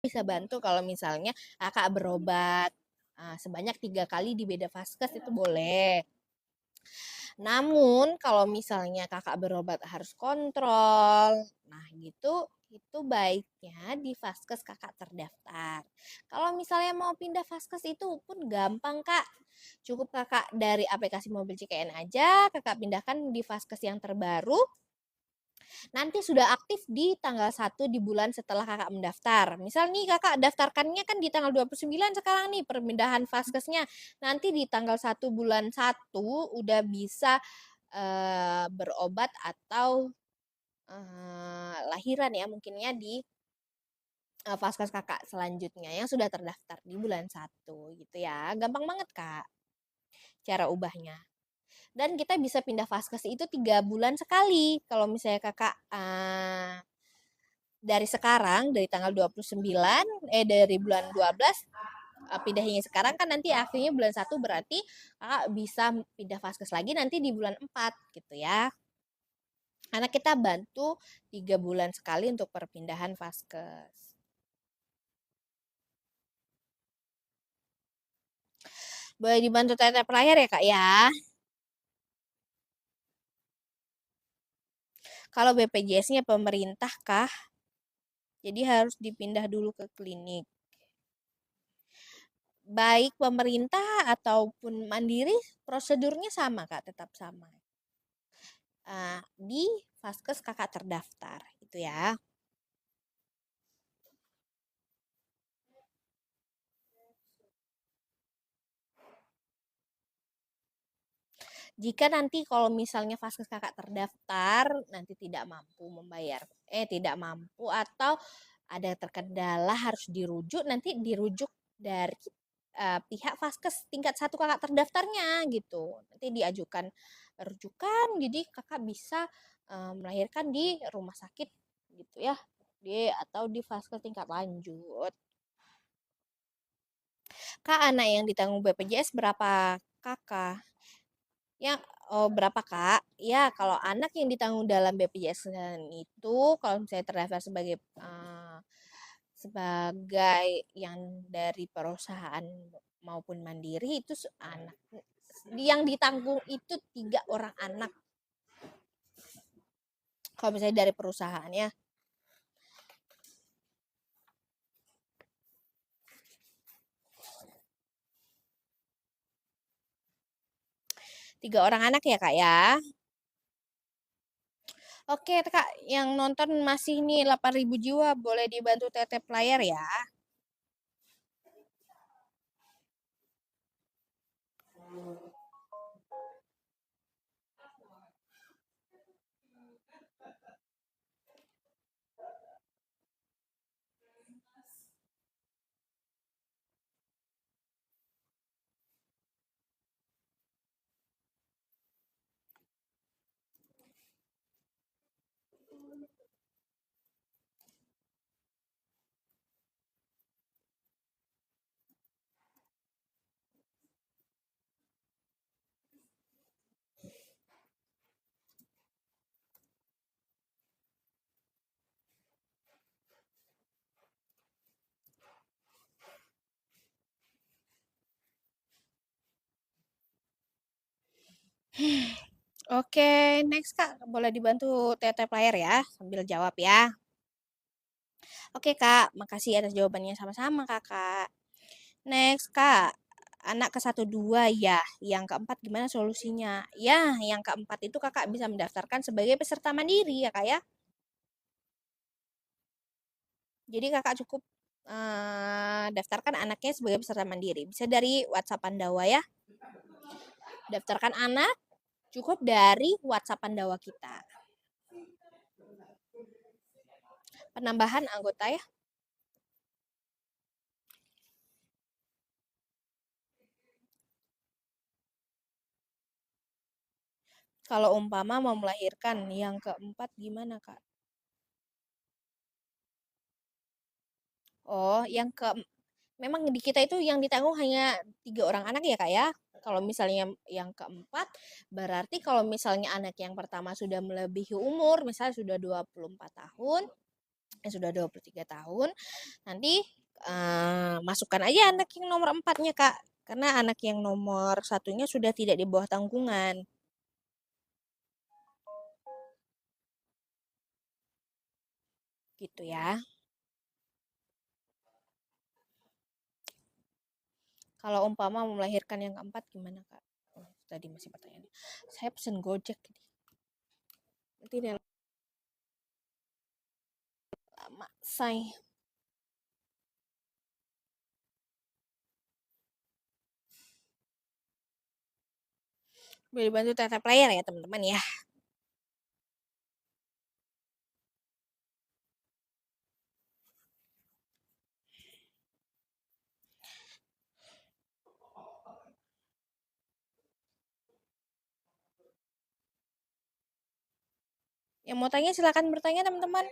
bisa bantu kalau misalnya kakak berobat sebanyak 3 kali di beda vaskes itu boleh. Namun kalau misalnya kakak berobat harus kontrol, nah gitu itu baiknya di vaskes kakak terdaftar. Kalau misalnya mau pindah vaskes itu pun gampang kak. Cukup kakak dari aplikasi mobil CKN aja, kakak pindahkan di vaskes yang terbaru. Nanti sudah aktif di tanggal 1 di bulan setelah kakak mendaftar. Misal nih kakak daftarkannya kan di tanggal 29 sekarang nih perpindahan vaskesnya. Nanti di tanggal 1 bulan 1 udah bisa berobat atau lahiran ya mungkinnya di vaskes kakak selanjutnya yang sudah terdaftar di bulan 1 gitu ya. Gampang banget kak cara ubahnya. Dan kita bisa pindah vaskes itu 3 bulan sekali. Kalau misalnya kakak dari sekarang dari tanggal 29 dari bulan 12 pindahnya sekarang kan nanti akhirnya bulan 1 berarti kakak bisa pindah vaskes lagi nanti di bulan 4 gitu ya. Karena kita bantu 3 bulan sekali untuk perpindahan vaskes. Boleh dibantu tetep layar ya kak ya. Kalau BPJS-nya pemerintah kah? Jadi harus dipindah dulu ke klinik. Baik pemerintah ataupun mandiri prosedurnya sama kak, tetap sama. Di vaskes kakak terdaftar itu ya. Jika nanti kalau misalnya vaskes kakak terdaftar nanti tidak mampu atau ada terkendala harus dirujuk, nanti dirujuk dari pihak vaskes tingkat 1 kakak terdaftarnya gitu. Nanti diajukan rujukan, jadi kakak bisa melahirkan di rumah sakit gitu ya, atau di vaskes tingkat lanjut. Kak, anak yang ditanggung BPJS berapa kakak? Ya, oh berapa Kak? Ya, kalau anak yang ditanggung dalam BPJS itu, kalau misalnya terdaftar sebagai yang dari perusahaan maupun mandiri itu anak yang ditanggung itu 3 orang anak. Kalau misalnya dari perusahaan ya. 3 orang anak ya Kak ya. Oke Kak, yang nonton masih nih 8.000 jiwa, boleh dibantu tetep layar ya. Oke, next Kak, boleh dibantu tetep layar ya, sambil jawab ya. Oke Kak, makasih atas jawabannya sama-sama Kakak. Next Kak, anak ke-1 2 ya, yang keempat gimana solusinya? Ya, yang keempat itu Kakak bisa mendaftarkan sebagai peserta mandiri ya Kak ya. Jadi Kakak cukup daftarkan anaknya sebagai peserta mandiri. Bisa dari WhatsApp Pandawa ya. Daftarkan anak cukup dari WhatsApp Pandawa kita. Penambahan anggota ya. Kalau umpama mau melahirkan yang keempat gimana Kak? Oh, memang di kita itu yang ditanggung hanya 3 orang anak ya Kak ya. Kalau misalnya yang keempat, berarti kalau misalnya anak yang pertama sudah melebihi umur, misalnya sudah 24 tahun, yang sudah 23 tahun, nanti masukkan aja anak yang nomor 4-nya, Kak. Karena anak yang nomor 1-nya sudah tidak di bawah tanggungan. Gitu ya. Kalau umpama melahirkan yang keempat gimana, Kak? Oh, tadi masih pertanyaannya. Saya pesen Gojek ini. Nanti dia lama, say. Boleh dibantu tata player ya, teman-teman ya. Yang mau tanya silakan bertanya, teman-teman.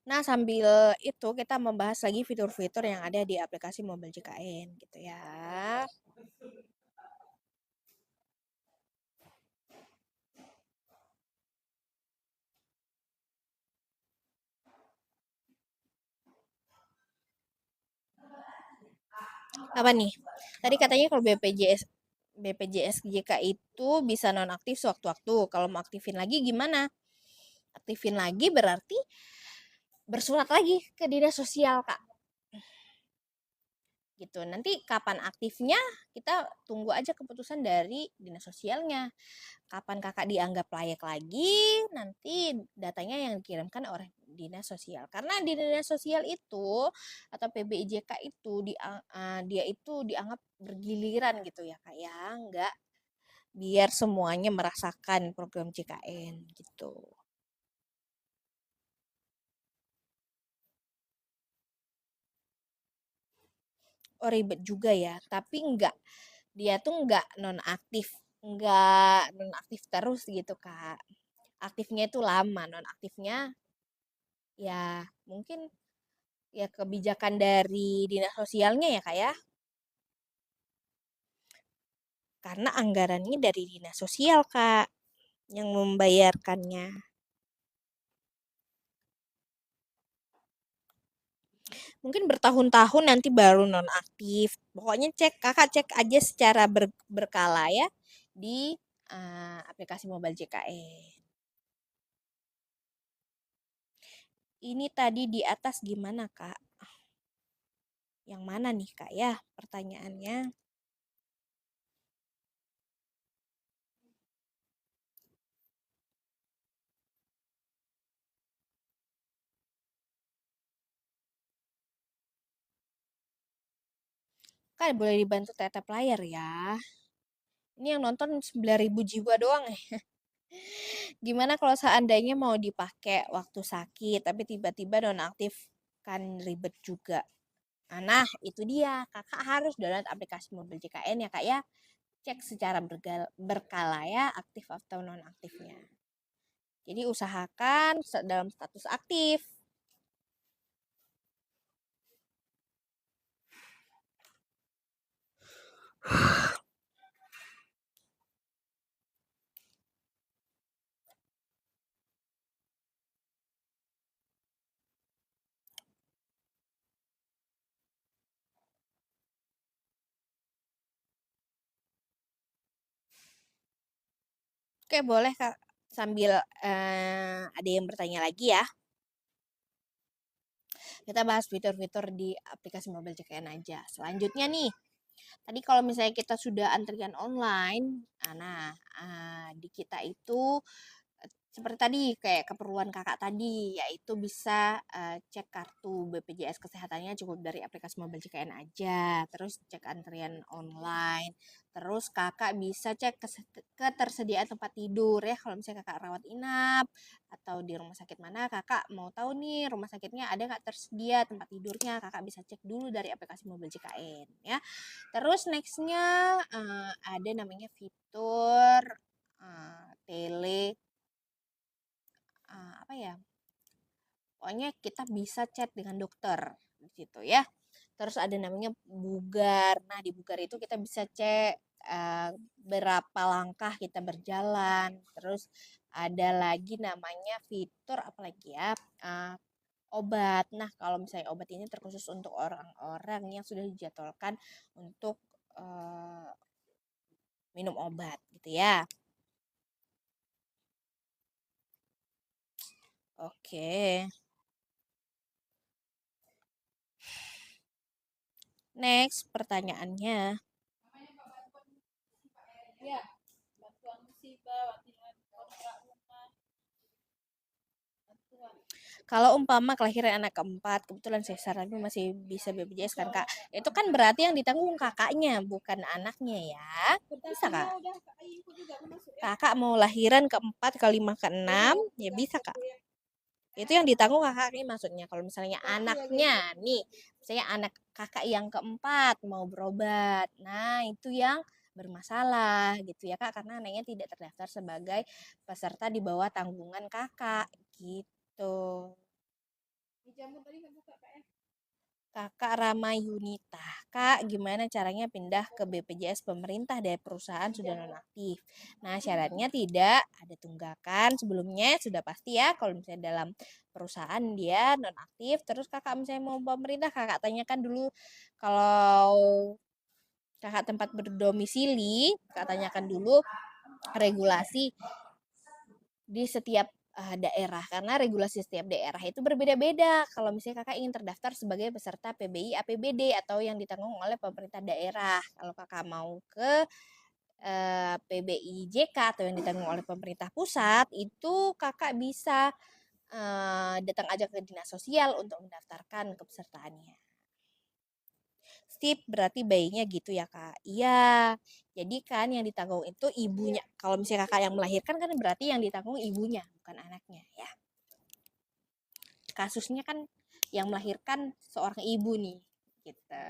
Nah, sambil itu kita membahas lagi fitur-fitur yang ada di aplikasi Mobile JKN gitu ya. Apa nih? Tadi katanya kalau BPJS JK itu bisa nonaktif sewaktu-waktu. Kalau mau aktifin lagi gimana? Aktifin lagi berarti bersurat lagi ke dinas sosial, Kak. Gitu. Nanti kapan aktifnya kita tunggu aja keputusan dari dinas sosialnya. Kapan kakak dianggap layak lagi, nanti datanya yang dikirimkan oleh dinas sosial. Karena di dinas sosial itu atau PBIJK itu dia itu dianggap bergiliran gitu ya, Kak ya, enggak biar semuanya merasakan program JKN gitu. Oh, ribet juga ya, tapi enggak, dia tuh enggak nonaktif, enggak nonaktif terus gitu, Kak. Aktifnya itu lama, nonaktifnya ya mungkin ya kebijakan dari dinas sosialnya ya, Kak ya. Karena anggarannya dari dinas sosial, Kak, yang membayarkannya. Mungkin bertahun-tahun nanti baru nonaktif. Pokoknya Kakak cek aja secara berkala ya di aplikasi Mobile JKN. Ini tadi di atas gimana, Kak? Yang mana nih, Kak ya pertanyaannya? Kan boleh dibantu tetap layar ya. Ini yang nonton 9.000 jiwa doang ya. Gimana kalau seandainya mau dipakai waktu sakit tapi tiba-tiba nonaktif, kan ribet juga. Nah, itu dia. Kakak harus download aplikasi Mobile JKN ya, Kak ya. Cek secara berkala ya aktif atau nonaktifnya. Jadi usahakan dalam status aktif. Oke, boleh Kak. Sambil ada yang bertanya lagi ya. Kita bahas fitur-fitur di aplikasi Mobile JKN aja. Selanjutnya nih, tadi kalau misalnya kita sudah antrian online, di kita itu seperti tadi kayak keperluan kakak tadi, yaitu bisa cek kartu BPJS kesehatannya cukup dari aplikasi Mobile JKN aja, terus cek antrian online, terus kakak bisa cek ketersediaan tempat tidur ya, kalau misalnya kakak rawat inap atau di rumah sakit mana, kakak mau tahu nih rumah sakitnya ada nggak tersedia tempat tidurnya, kakak bisa cek dulu dari aplikasi Mobile JKN ya. Terus nextnya ada namanya fitur tele apa ya, pokoknya kita bisa chat dengan dokter di situ ya. Terus ada namanya bugar. Nah, di bugar itu kita bisa cek berapa langkah kita berjalan. Terus ada lagi namanya fitur apalagi ya, obat. Nah, kalau misalnya obat ini terkhusus untuk orang-orang yang sudah dijadwalkan untuk minum obat gitu ya. Oke. Next pertanyaannya. Ya, bantuan musibah, latihan kontrak rumah, bantuan. Kalau umpama kelahiran anak keempat, kebetulan sesar tapi masih bisa BPJS kan Kak. Itu kan berarti yang ditanggung kakaknya, bukan anaknya ya. Bisa Kak? Berarti udah ikut juga masuk ya. Kakak mau lahiran keempat, kelima, keenam, ya bisa Kak. Itu yang ditanggung kakaknya maksudnya. Kalau misalnya anaknya nih, misalnya anak kakak yang keempat mau berobat. Nah, itu yang bermasalah gitu ya Kak, karena anaknya tidak terdaftar sebagai peserta di bawah tanggungan kakak gitu. Dijamu tadi kan buka Kak ya. Kakak Rama Yunita, Kak, gimana caranya pindah ke BPJS pemerintah dari perusahaan sudah nonaktif? Nah, syaratnya tidak ada tunggakan sebelumnya, sudah pasti ya. Kalau misalnya dalam perusahaan dia nonaktif, terus kakak misalnya mau pemerintah, kakak tanyakan dulu kalau kakak tempat berdomisili, kakak tanyakan dulu regulasi di setiap daerah karena regulasi setiap daerah itu berbeda-beda. Kalau misalnya kakak ingin terdaftar sebagai peserta PBI APBD atau yang ditanggung oleh pemerintah daerah, kalau kakak mau ke PBI JK atau yang ditanggung oleh pemerintah pusat, itu kakak bisa datang aja ke dinas sosial untuk mendaftarkan kepesertaannya. Sip, berarti bayinya gitu ya Kak. Iya, jadi kan yang ditanggung itu ibunya. Kalau misalnya kakak yang melahirkan kan berarti yang ditanggung ibunya, bukan anaknya ya. Kasusnya kan yang melahirkan seorang ibu nih, gitu.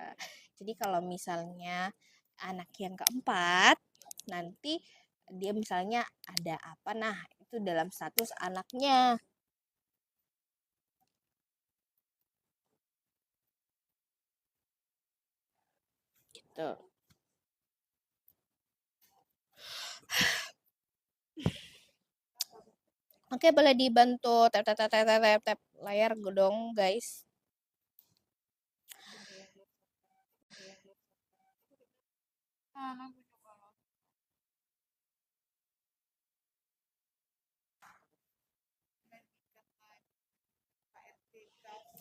Jadi kalau misalnya anak yang keempat, nanti dia misalnya ada apa, nah itu dalam status anaknya, gitu. Oke, boleh dibantu tap tap tap tap tap tap layar dong, guys.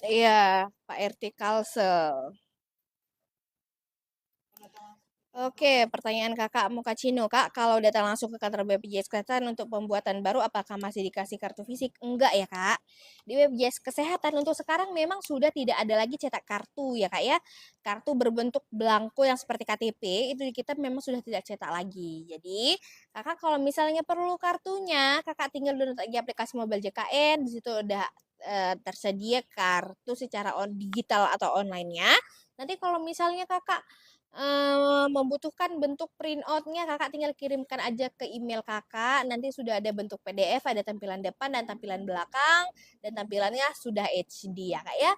Iya, Pak RT Kalsel. Oke, pertanyaan Kakak Mukacino. Kak, kalau datang langsung ke kantor BPJS Kesehatan untuk pembuatan baru, apakah masih dikasih kartu fisik? Enggak ya, Kak. Di BPJS Kesehatan untuk sekarang memang sudah tidak ada lagi cetak kartu ya, Kak ya. Kartu berbentuk belangko yang seperti KTP, itu kita memang sudah tidak cetak lagi. Jadi, Kakak kalau misalnya perlu kartunya, Kakak tinggal download lagi aplikasi Mobile JKN, di situ udah tersedia kartu secara digital atau online-nya. Nanti kalau misalnya Kakak membutuhkan bentuk print out-nya, Kakak tinggal kirimkan aja ke email Kakak. Nanti sudah ada bentuk PDF, ada tampilan depan dan tampilan belakang, dan tampilannya sudah HD ya Kak ya.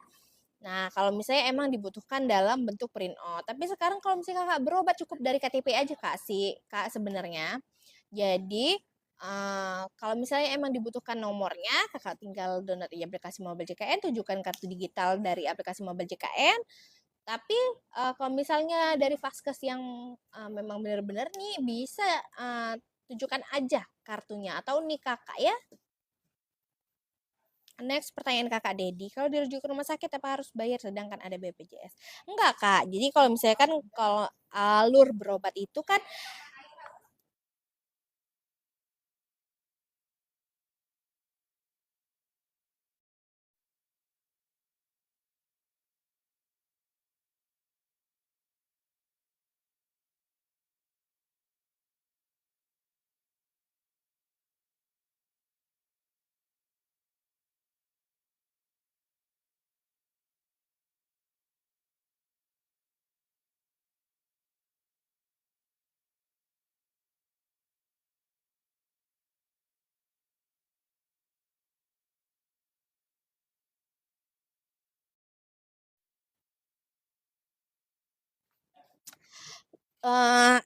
Nah, kalau misalnya emang dibutuhkan dalam bentuk print out. Tapi sekarang kalau misalnya Kakak berobat cukup dari KTP aja Kak sih, Kak sebenarnya. Jadi, kalau misalnya emang dibutuhkan nomornya, Kakak tinggal download aplikasi Mobile JKN, tunjukkan kartu digital dari aplikasi Mobile JKN, tapi kalau misalnya dari Vaskes yang memang benar-benar nih bisa tunjukkan aja kartunya atau nih kakak ya. Next pertanyaan kakak Dedi, kalau dirujuk ke rumah sakit apa harus bayar sedangkan ada BPJS? Enggak kak, jadi kalau misalnya kan kalau alur berobat itu kan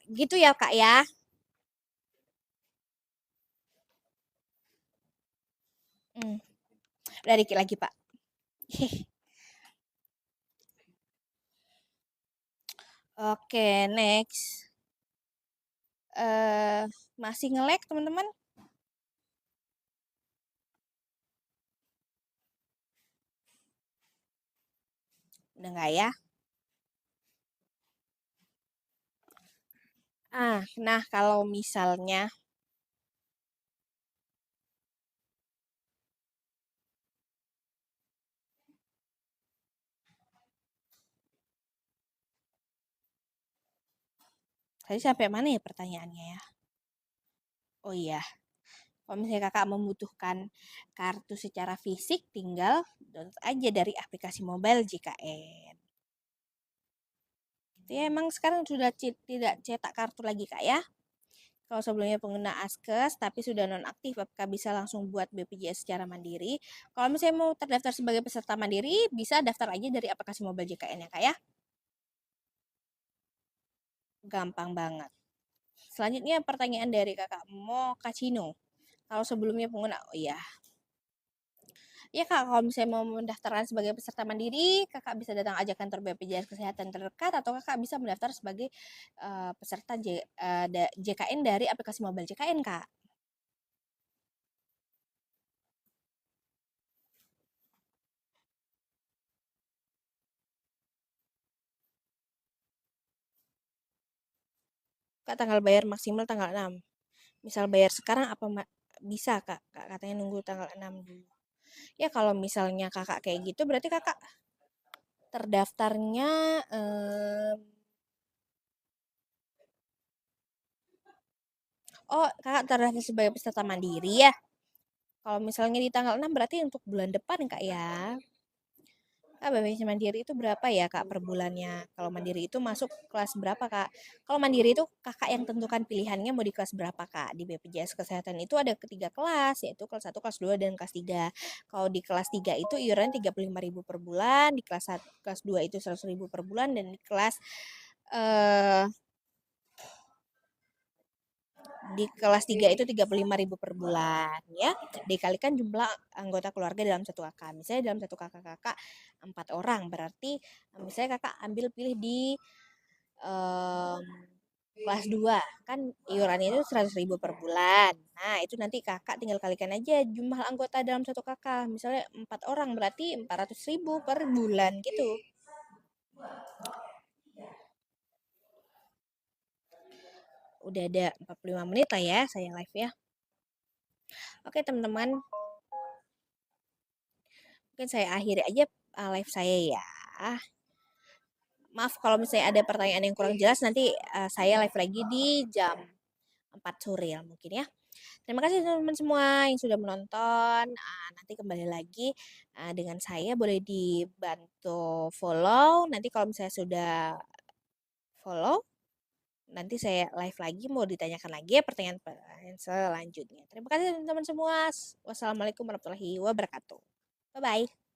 gitu ya kak ya. Udah dikit lagi, Pak. Oke, next. Masih nge-lag, teman-teman? Udah nggak ya? Nah kalau misalnya tadi sampai mana ya pertanyaannya ya? Oh iya, kalau misalnya kakak membutuhkan kartu secara fisik, tinggal download aja dari aplikasi mobile JKN. Ya emang sekarang sudah tidak cetak kartu lagi kak ya. Kalau sebelumnya pengguna Askes tapi sudah nonaktif, apakah bisa langsung buat BPJS secara mandiri? Kalau misalnya mau terdaftar sebagai peserta mandiri, bisa daftar aja dari aplikasi mobile JKN ya kak ya. Gampang banget. Selanjutnya pertanyaan dari kakak Mo Kacino. Kalau sebelumnya pengguna, oh iya. Ya kak, kalau misalnya mau mendaftarkan sebagai peserta mandiri, kakak bisa datang aja kantor BPJS Kesehatan terdekat atau kakak bisa mendaftar sebagai peserta JKN dari aplikasi mobile JKN kak. Kak tanggal bayar maksimal tanggal 6. Misal bayar sekarang apa bisa kak? Kak katanya nunggu tanggal 6 dulu. Ya kalau misalnya kakak kayak gitu berarti kakak terdaftarnya oh kakak terdaftar sebagai peserta mandiri ya. Kalau misalnya di tanggal 6 berarti untuk bulan depan kak ya. Kak, BPJS Mandiri itu berapa ya Kak per bulannya? Kalau Mandiri itu masuk kelas berapa Kak? Kalau Mandiri itu Kakak yang tentukan pilihannya mau di kelas berapa Kak? Di BPJS Kesehatan itu ada ketiga kelas, yaitu kelas 1, kelas 2, dan kelas 3. Kalau di kelas 3 itu iuran 35.000 per bulan, di kelas 1, kelas 2 itu 100.000 per bulan, dan eh, di kelas 3 itu 35.000 per bulan ya. Dikalikan jumlah anggota keluarga dalam satu kakak. Misalnya dalam satu kakak 4 orang, berarti misalnya kakak ambil pilih di um, kelas 2 kan iurannya itu 100.000 per bulan. Nah, itu nanti kakak tinggal kalikan aja jumlah anggota dalam satu kakak. Misalnya 4 orang berarti 400.000 per bulan gitu. Udah ada 45 menit lah ya saya live ya. Oke teman-teman, mungkin saya akhiri aja live saya ya. Maaf kalau misalnya ada pertanyaan yang kurang jelas, nanti saya live lagi di jam 4 sore mungkin ya. Terima kasih teman-teman semua yang sudah menonton. Nanti kembali lagi dengan saya, boleh dibantu follow. Nanti kalau misalnya sudah follow, nanti saya live lagi, mau ditanyakan lagi ya pertanyaan selanjutnya. Terima kasih teman-teman semua. Wassalamualaikum warahmatullahi wabarakatuh. Bye-bye.